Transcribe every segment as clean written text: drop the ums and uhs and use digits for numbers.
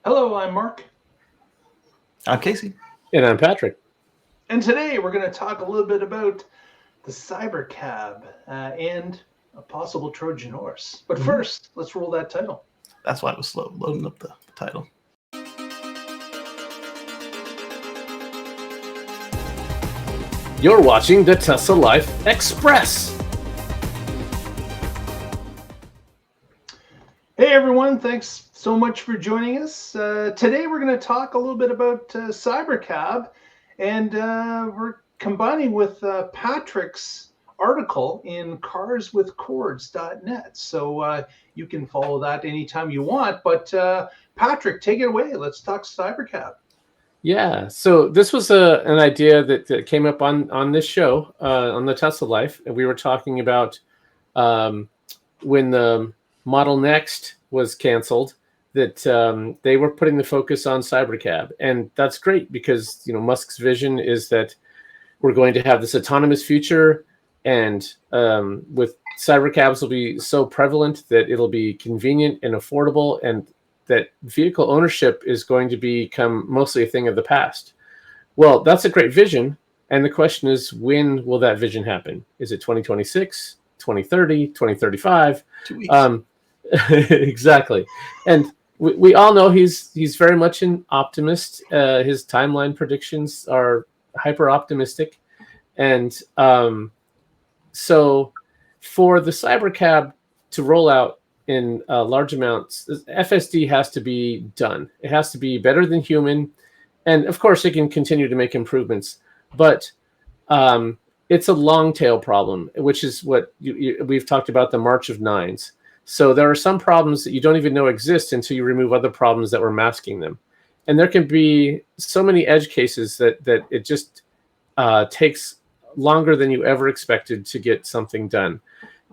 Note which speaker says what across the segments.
Speaker 1: Hello, I'm Mark.
Speaker 2: I'm Casey.
Speaker 3: And I'm Patrick.
Speaker 1: And today we're going to talk a little bit about the CyberCab and a possible Trojan Horse. But first, let's roll that title.
Speaker 2: That's why it was slow loading up the title.
Speaker 3: You're watching the Tesla Life Express.
Speaker 1: Hey everyone, thanks so much for joining us. Today we're going to talk a little bit about CyberCab, and we're combining with Patrick's article in carswithcords.net. So you can follow that anytime you want. But Patrick, take it away. Let's talk CyberCab.
Speaker 3: Yeah, so this was an idea that came up on this show, on the Tesla Life, and we were talking about when the Model Next was canceled, that they were putting the focus on CyberCab, and that's great because Musk's vision is that we're going to have this autonomous future, and with CyberCabs will be so prevalent that it'll be convenient and affordable, and that vehicle ownership is going to become mostly a thing of the past. Well, that's a great vision, and the question is, when will that vision happen? Is it 2026, 2030, 2035?
Speaker 2: 2 weeks.
Speaker 3: Exactly. And we all know he's very much an optimist. His timeline predictions are hyper optimistic. And so for the CyberCab to roll out in large amounts, FSD has to be done. It has to be better than human. And of course, it can continue to make improvements. But it's a long tail problem, which is what we've talked about, the March of Nines. So there are some problems that you don't even know exist until you remove other problems that were masking them. And there can be so many edge cases that it just takes longer than you ever expected to get something done.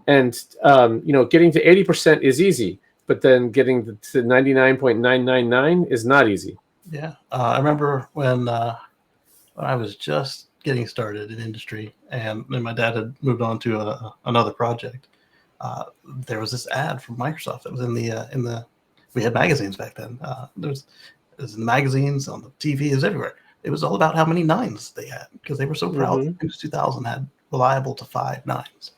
Speaker 3: And, getting to 80% is easy, but then getting to 99.999 is not easy.
Speaker 2: Yeah. I remember when I was just getting started in industry and my dad had moved on to another project. There was this ad from Microsoft that was in the we had magazines back then. It was in the magazines, on the TV, it was everywhere. It was all about how many nines they had because they were so proud that Windows 2000 had reliable to 5 nines.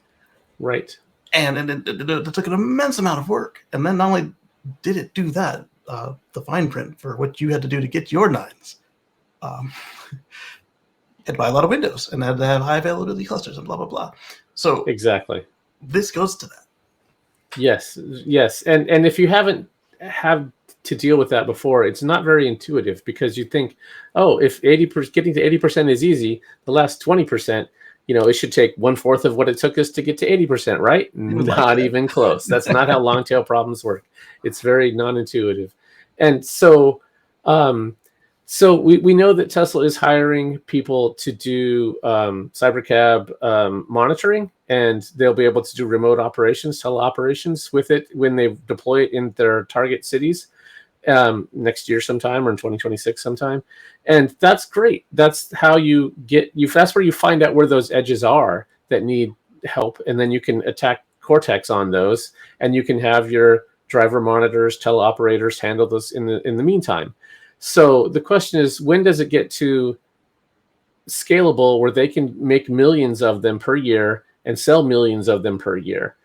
Speaker 3: Right.
Speaker 2: And it took an immense amount of work. And then not only did it do that, the fine print for what you had to do to get your nines, had to buy a lot of Windows and had to have high availability clusters and blah, blah, blah. So
Speaker 3: exactly,
Speaker 2: this goes to that.
Speaker 3: Yes. And if you haven't had to deal with that before, it's not very intuitive because you think, oh, if getting to 80% is easy, the last 20%, it should take 1/4 of what it took us to get to 80%, right? Not even close. That's not how long tail problems work. It's very non-intuitive. And so we know that Tesla is hiring people to do CyberCab monitoring, and they'll be able to do remote operations, teleoperations with it when they deploy it in their target cities next year sometime or in 2026 sometime. And that's great. That's how that's where you find out where those edges are that need help. And then you can attack Cortex on those, and you can have your driver monitors, teleoperators handle this in the meantime. So the question is, when does it get to scalable where they can make millions of them per year and sell millions of them per year?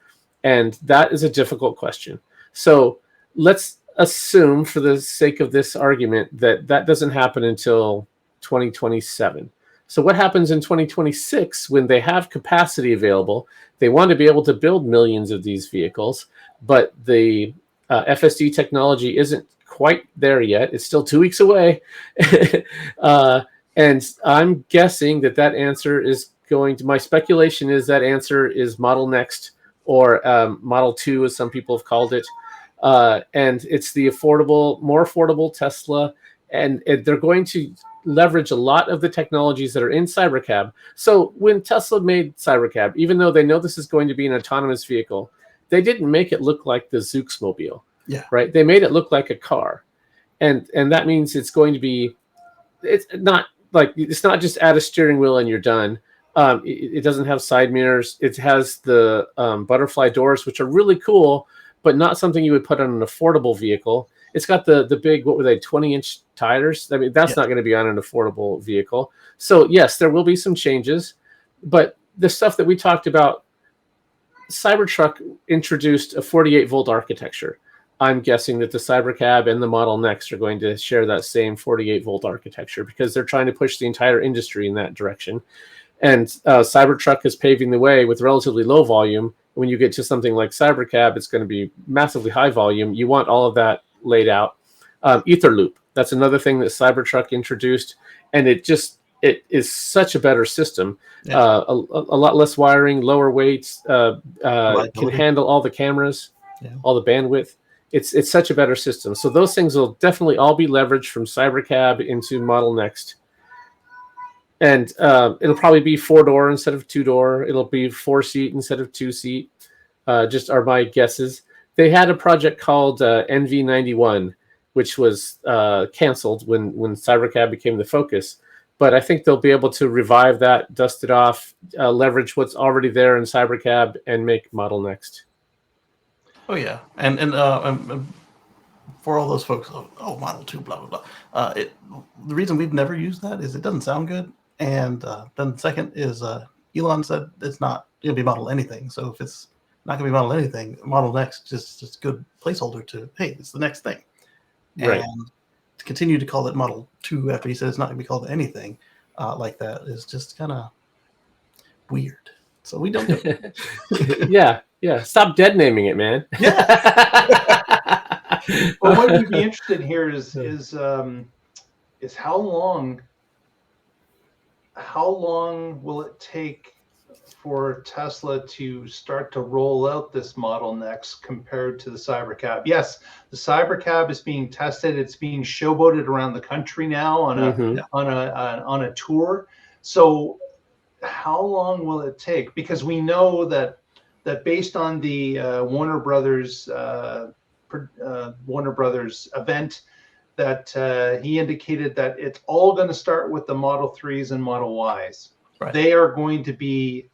Speaker 3: And that is a difficult question. So let's assume, for the sake of this argument, that doesn't happen until 2027. So what happens in 2026 when they have capacity available? They want to be able to build millions of these vehicles, but the FSD technology isn't quite there yet. It's still 2 weeks away. And I'm guessing that answer is my speculation is that answer is Model Next, or Model 2, as some people have called it. And it's the more affordable Tesla. And they're going to leverage a lot of the technologies that are in CyberCab. So when Tesla made CyberCab, even though they know this is going to be an autonomous vehicle, they didn't make it look like the Zooxmobile.
Speaker 2: Yeah.
Speaker 3: Right. They made it look like a car. And that means it's not just add a steering wheel and you're done. It doesn't have side mirrors. It has the butterfly doors, which are really cool, but not something you would put on an affordable vehicle. It's got the big, what were they, 20-inch tires? I mean, that's not going to be on an affordable vehicle. So yes, there will be some changes, but the stuff that we talked about, Cybertruck introduced a 48-volt architecture. I'm guessing that the CyberCab and the Model Next are going to share that same 48-volt architecture because they're trying to push the entire industry in that direction. And Cybertruck is paving the way with relatively low volume. When you get to something like CyberCab, it's going to be massively high volume. You want all of that laid out. Ether loop, that's another thing that Cybertruck introduced, and it is such a better system.
Speaker 2: Yeah.
Speaker 3: A lot less wiring, lower weights, can handle all the cameras, all the bandwidth. It's such a better system. So those things will definitely all be leveraged from CyberCab into Model Next. And it'll probably be 4-door instead of 2-door. It'll be 4-seat instead of 2-seat. Just are my guesses. They had a project called NV91, which was canceled when CyberCab became the focus. But I think they'll be able to revive that, dust it off, leverage what's already there in CyberCab, and make Model Next.
Speaker 2: Oh yeah, and for all those folks, Model 2, blah blah blah. The reason we've never used that is it doesn't sound good, and then the second is Elon said it's not going to be Model anything. So if it's not going to be Model anything, Model Next just a good placeholder to, hey, it's the next thing.
Speaker 3: Right.
Speaker 2: And to continue to call it Model 2 after he said it's not going to be called anything like that is just kind of weird. So we don't do it.
Speaker 3: Yeah. Stop dead naming it, man.
Speaker 1: Yeah. Well, what would be interesting here is how long will it take for Tesla to start to roll out this Model Next compared to the CyberCab? Yes, the CyberCab is being tested. It's being showboated around the country now on a tour. So how long will it take? Because we know that based on the Warner Brothers event, that he indicated that it's all going to start with the Model 3s and Model Ys. Right. They are going to be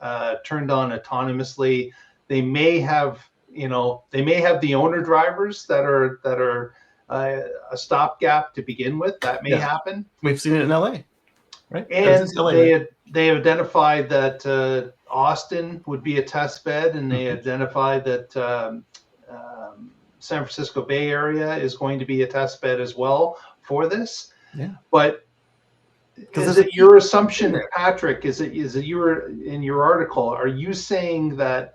Speaker 1: turned on autonomously. They may have the owner drivers that are a stopgap to begin with. That may happen.
Speaker 2: We've seen it in LA, right?
Speaker 1: And they identified that Austin would be a test bed, and they identified that San Francisco Bay Area is going to be a test bed as well for this. Yeah. But is it your assumption, Patrick? Is it your, in your article, are you saying that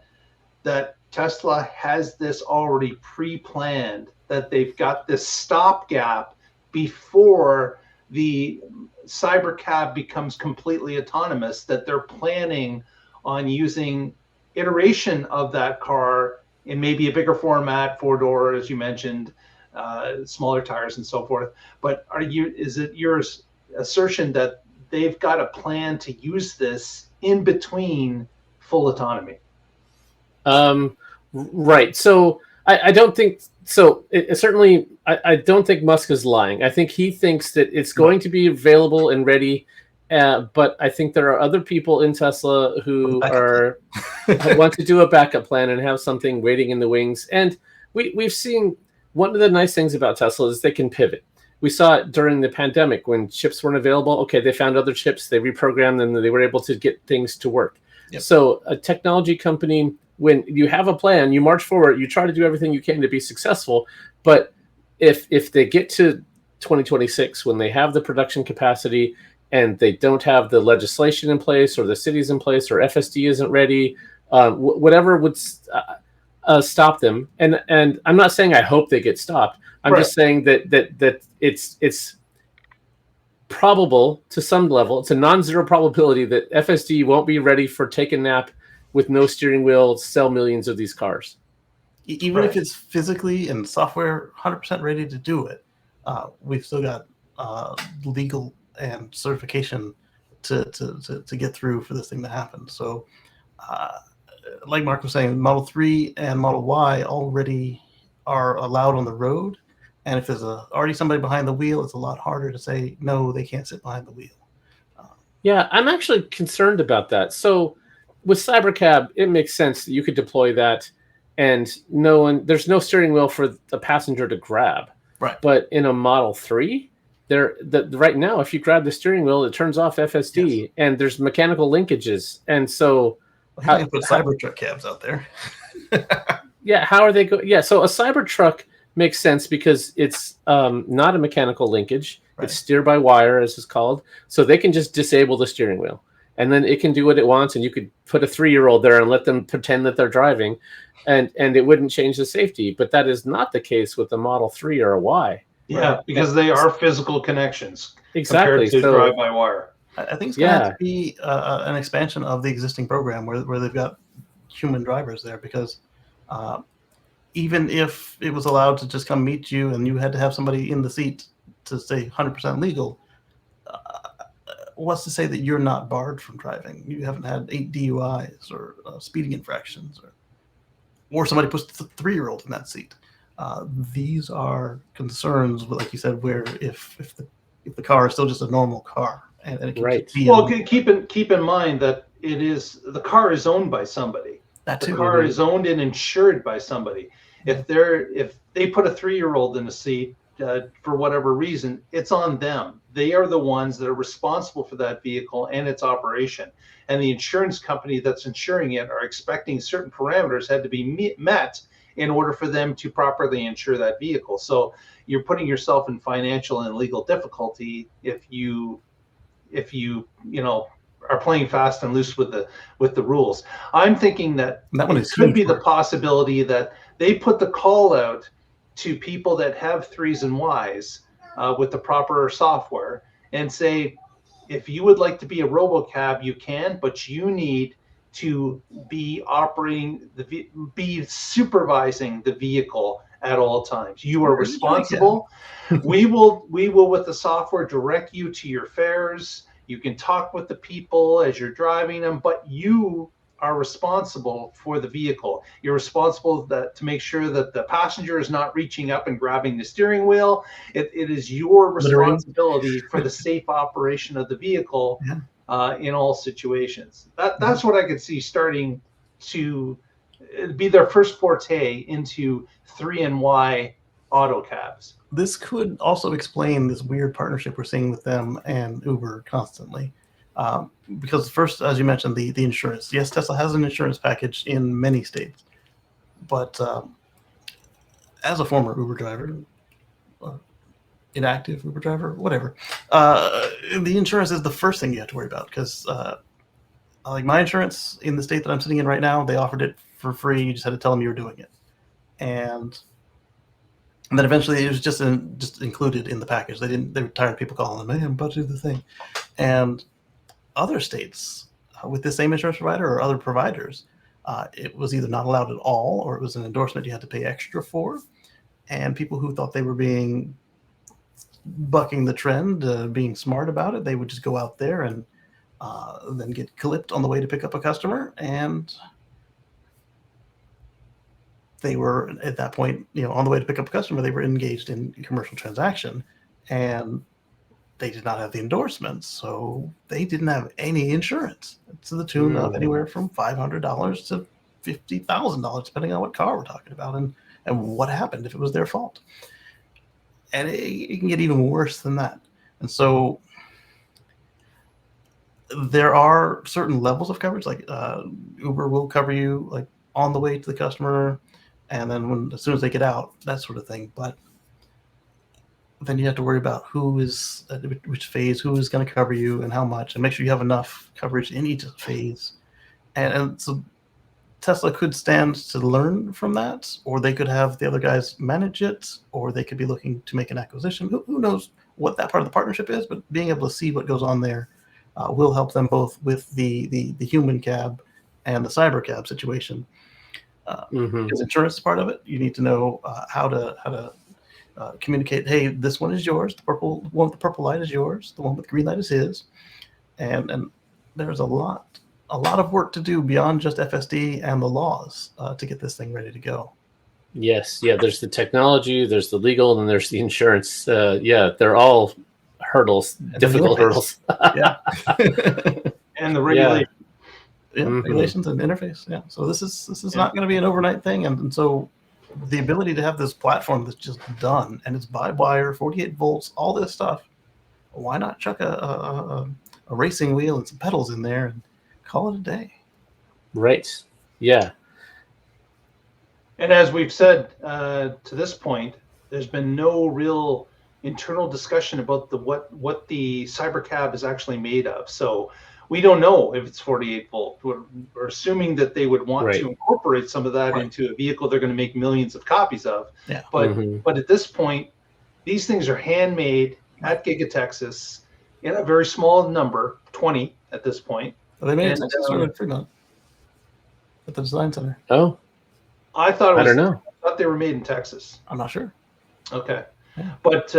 Speaker 1: Tesla has this already pre-planned, that they've got this stopgap before the CyberCab becomes completely autonomous, that they're planning on using iteration of that car in maybe a bigger format, 4-door, as you mentioned, smaller tires and so forth? But is it your assertion that they've got a plan to use this in between full autonomy?
Speaker 3: Right. So I don't think so. Certainly, I don't think Musk is lying. I think he thinks that it's going to be available and ready. But I think there are other people in Tesla who want to do a backup plan and have something waiting in the wings. And we've seen, one of the nice things about Tesla is they can pivot. We saw it during the pandemic when chips weren't available. Okay, they found other chips, they reprogrammed them, and they were able to get things to work. Yep. So a technology company, when you have a plan, you march forward, you try to do everything you can to be successful. But if they get to 2026, when they have the production capacity and they don't have the legislation in place, or the cities in place, or FSD isn't ready, whatever would stop them. And I'm not saying I hope they get stopped. I'm just saying that it's probable to some level. It's a non-zero probability that FSD won't be ready for take a nap with no steering wheel, sell millions of these cars.
Speaker 2: Even if it's physically and software 100% ready to do it, we've still got legal and certification to get through for this thing to happen. So like Mark was saying, Model 3 and Model Y already are allowed on the road. And if there's already somebody behind the wheel, it's a lot harder to say, no, they can't sit behind the wheel.
Speaker 3: Yeah, I'm actually concerned about that. So with CyberCab, it makes sense that you could deploy that and there's no steering wheel for the passenger to grab.
Speaker 2: Right.
Speaker 3: But in a Model 3, right now, if you grab the steering wheel, it turns off FSD, and there's mechanical linkages. And so,
Speaker 2: I think I can put Cybertruck cabs out there.
Speaker 3: yeah, how are they going? Yeah, so a Cybertruck makes sense because it's not a mechanical linkage.
Speaker 2: Right.
Speaker 3: It's steer by wire, as it's called. So they can just disable the steering wheel, and then it can do what it wants. And you could put a 3-year-old there and let them pretend that they're driving, and it wouldn't change the safety. But that is not the case with a Model 3 or a Y.
Speaker 1: Yeah, because they are physical connections
Speaker 3: Exactly.
Speaker 1: compared to drive-by-wire.
Speaker 2: I think it's going to have to be an expansion of the existing program where they've got human drivers there, because even if it was allowed to just come meet you and you had to have somebody in the seat to say 100% legal, what's to say that you're not barred from driving? You haven't had 8 DUIs or speeding infractions, or somebody puts the 3-year-old in that seat. These are concerns, like you said, where if the car is still just a normal car, and it can
Speaker 3: Right.
Speaker 1: Well, keep in mind that the car is owned by somebody.
Speaker 2: That too.
Speaker 1: The car is owned and insured by somebody. If they put a 3-year-old in a seat for whatever reason, it's on them. They are the ones that are responsible for that vehicle and its operation. And the insurance company that's insuring it are expecting certain parameters had to be met in order for them to properly insure that vehicle. So you're putting yourself in financial and legal difficulty if you are playing fast and loose with the rules. I'm thinking that it could be the possibility that they put the call out to people that have 3s and Ys with the proper software and say, if you would like to be a robocab, you can, but you need to be be supervising the vehicle at all times. You are responsible. We will with the software direct you to your fares. You can talk with the people as you're driving them, but you are responsible for the vehicle. You're responsible to make sure that the passenger is not reaching up and grabbing the steering wheel. It is your responsibility for the safe operation of the vehicle in all situations. That's what I could see starting to be their first forte into 3 and Y auto cabs.
Speaker 2: This could also explain this weird partnership we're seeing with them and Uber constantly. Because first, as you mentioned, the insurance. Yes, Tesla has an insurance package in many states. But as a former Uber driver, inactive Uber driver, whatever, the insurance is the first thing you have to worry about. Because like my insurance in the state that I'm sitting in right now, they offered it for free. You just had to tell them you were doing it. And then eventually it was just included in the package. They were tired of people calling them, hey, I'm about to do the thing. And other states with the same insurance provider or other providers, it was either not allowed at all, or it was an endorsement you had to pay extra for. And people who thought they were bucking the trend, being smart about it, they would just go out there and then get clipped on the way to pick up a customer. And they were at that point, on the way to pick up a customer, they were engaged in commercial transaction, and they did not have the endorsements, so they didn't have any insurance to the tune of anywhere from $500 to $50,000, depending on what car we're talking about, and what happened if it was their fault. And it can get even worse than that. And so there are certain levels of coverage, like Uber will cover you like on the way to the customer, and then as soon as they get out, that sort of thing. But then you have to worry about who is at which phase, who is going to cover you and how much, and make sure you have enough coverage in each phase. And so Tesla could stand to learn from that, or they could have the other guys manage it, or they could be looking to make an acquisition. Who knows what that part of the partnership is, but being able to see what goes on there will help them both with the human cab and the CyberCab situation. Because insurance is part of it. You need to know how to communicate. Hey, this one is yours. The purple one with the purple light is yours. The one with the green light is his. And there's a lot of work to do beyond just FSD and the laws to get this thing ready to go.
Speaker 3: Yes, yeah. There's the technology, there's the legal, and then there's the insurance. They're all hurdles, difficult hurdles.
Speaker 1: Yeah, and the regulation.
Speaker 2: Yeah, regulations and interface. Yeah, so this is not going to be an overnight thing, and so the ability to have this platform that's just done and it's by wire, 48 volts, all this stuff. Why not chuck a racing wheel and some pedals in there and call it a day?
Speaker 3: Right. Yeah.
Speaker 1: And as we've said to this point, there's been no real internal discussion about what the CyberCab is actually made of. So we don't know if it's 48 volt. We're assuming that they would want to incorporate some of that into a vehicle they're going to make millions of copies of.
Speaker 2: Yeah.
Speaker 1: But at this point, these things are handmade at Giga Texas in a very small number, 20 at this point.
Speaker 2: Are they made in Texas or in Fremont? At the design center.
Speaker 3: Oh,
Speaker 1: I don't know. I thought they were made in Texas.
Speaker 2: I'm not sure.
Speaker 1: Okay,
Speaker 2: yeah.
Speaker 1: But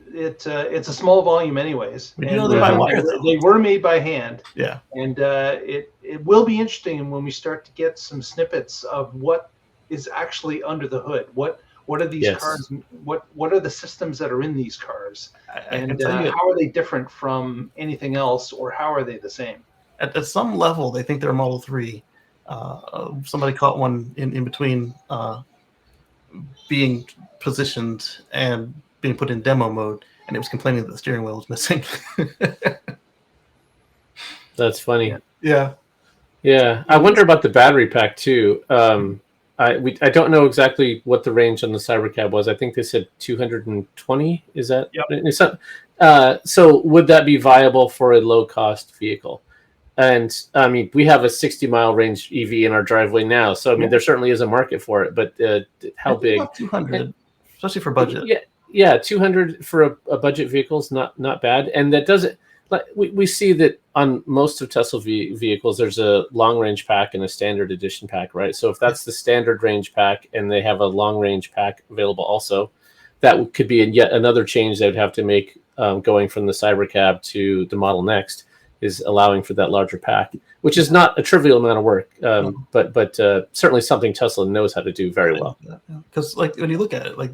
Speaker 1: it's a small volume, anyways.
Speaker 2: You know they're by wire, though.
Speaker 1: They were made by hand.
Speaker 2: Yeah,
Speaker 1: and it will be interesting when we start to get some snippets of what is actually under the hood. What are these cars? What are the systems that are in these cars? And how are they different from anything else, or how are they the same?
Speaker 2: At some level, they think they're a Model 3. Somebody caught one in between being positioned and being put in demo mode, and it was complaining that the steering wheel was missing.
Speaker 3: That's funny.
Speaker 2: Yeah.
Speaker 3: I wonder about the battery pack too. I don't know exactly what the range on the CyberCab was. I think they said 220. Is that?
Speaker 1: Yep.
Speaker 3: So would that be viable for a low cost vehicle? And I mean, we have a 60-mile range EV in our driveway now, so I mean, there certainly is a market for it. But how big?
Speaker 2: 200, especially for budget.
Speaker 3: Yeah, 200 for a budget vehicle is not bad, and that doesn't. Like we see that on most of Tesla vehicles, there's a long range pack and a standard edition pack, right? So if that's the standard range pack, and they have a long range pack available also, that could be yet another change they would have to make going from the CyberCab to the Model Next. Is allowing for that larger pack, which is not a trivial amount of work, but certainly something Tesla knows how to do very well.
Speaker 2: Because like when you look at it, like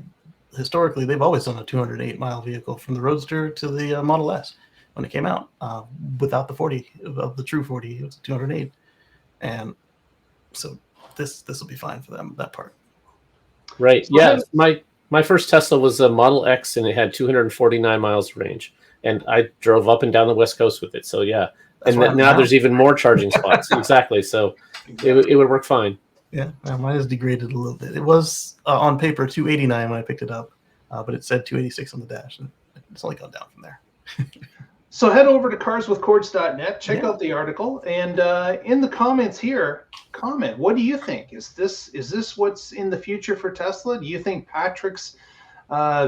Speaker 2: historically, they've always done a 208-mile vehicle from the Roadster to the Model S when it came out, without the 40 of the true 40, it was 208, and so this will be fine for them, that part. Right.
Speaker 3: So yeah. My first Tesla was a Model X, and it had 249 miles range. And I drove up and down the West Coast with it. So, yeah. And now there's even more charging spots. Exactly. So it would work fine.
Speaker 2: Yeah. Mine is degraded a little bit. It was on paper 289 when I picked it up, but it said 286 on the dash. And it's only gone down from there.
Speaker 1: So head over to carswithcords.net, check out the article, and in the comments here, comment. What do you think? Is this what's in the future for Tesla? Do you think Patrick's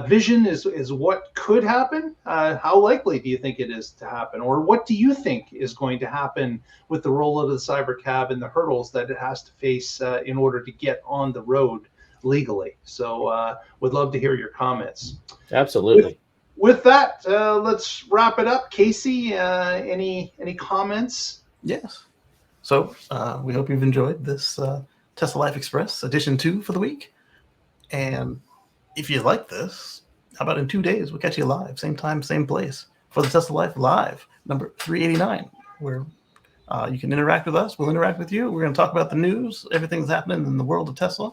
Speaker 1: vision is what could happen? How likely do you think it is to happen? Or what do you think is going to happen with the rollout of the CyberCab and the hurdles that it has to face in order to get on the road legally? So would love to hear your comments.
Speaker 3: Absolutely.
Speaker 1: With that, let's wrap it up. Casey, any comments?
Speaker 2: Yes. So we hope you've enjoyed this Tesla Life Express edition 2 for the week. And if you like this, how about in 2 days, we'll catch you live, same time, same place, for the Tesla Life Live, number 389, where you can interact with us. We'll interact with you. We're going to talk about the news, everything that's happening in the world of Tesla.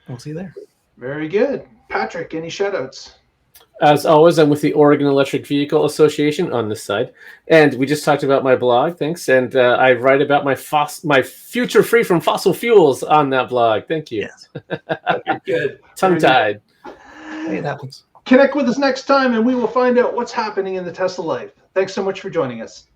Speaker 2: We'll see you there.
Speaker 1: Very good. Patrick, any shout-outs?
Speaker 3: As always, I'm with the Oregon Electric Vehicle Association on this side, and we just talked about my blog. Thanks, and I write about my future free from fossil fuels on that blog. Thank you.
Speaker 2: Yes.
Speaker 1: Good.
Speaker 3: Tongue-tied.
Speaker 2: Hey, it happens.
Speaker 1: Connect with us next time, and we will find out what's happening in the Tesla life. Thanks so much for joining us.